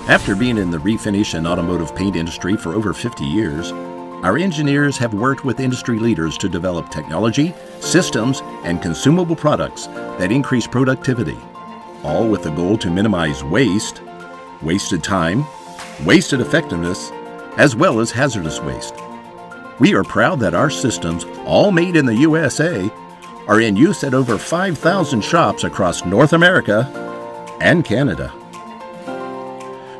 After being in the refinish and automotive paint industry for over 50 years, our engineers have worked with industry leaders to develop technology, systems, and consumable products that increase productivity, all with the goal to minimize waste, wasted time, wasted effectiveness, as well as hazardous waste. We are proud that our systems, all made in the USA, are in use at over 5,000 shops across North America and Canada.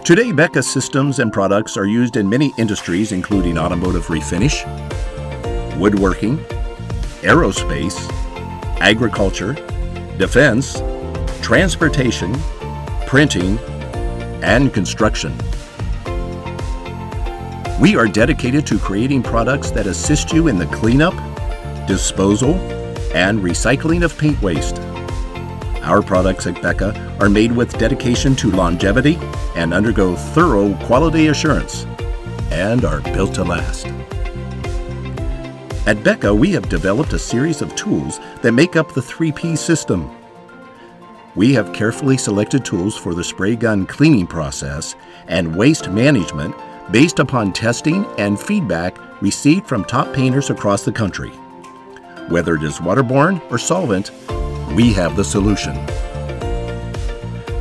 Today, BECCA systems and products are used in many industries including automotive refinish, woodworking, aerospace, agriculture, defense, transportation, printing, and construction. We are dedicated to creating products that assist you in the cleanup, disposal, and recycling of paint waste. Our products at BECCA are made with dedication to longevity and undergo thorough quality assurance and are built to last. At BECCA, we have developed a series of tools that make up the 3P system. We have carefully selected tools for the spray gun cleaning process and waste management based upon testing and feedback received from top painters across the country. Whether it is Waterborne or Solvent, we have the solution.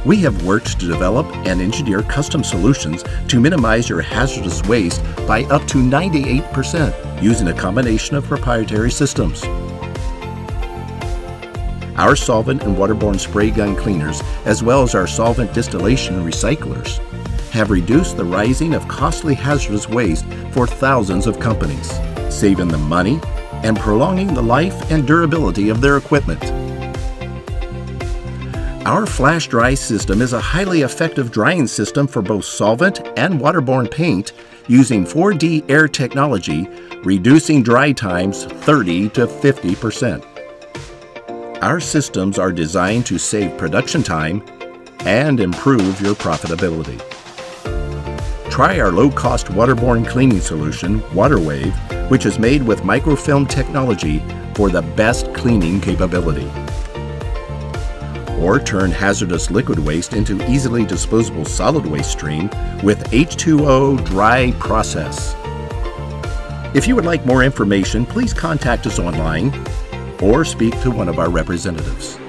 We have worked to develop and engineer custom solutions to minimize your hazardous waste by up to 98% using a combination of proprietary systems. Our solvent and waterborne spray gun cleaners, as well as our solvent distillation recyclers, have reduced the rising of costly hazardous waste for thousands of companies, saving them money and prolonging the life and durability of their equipment. Our flash dry system is a highly effective drying system for both solvent and waterborne paint using 4D air technology, reducing dry times 30 to 50%. Our systems are designed to save production time and improve your profitability. Try our low-cost waterborne cleaning solution, WaterWave, which is made with microfilm technology for the best cleaning capability. Or turn hazardous liquid waste into easily disposable solid waste stream with H2O dry process. If you would like more information, please contact us online or speak to one of our representatives.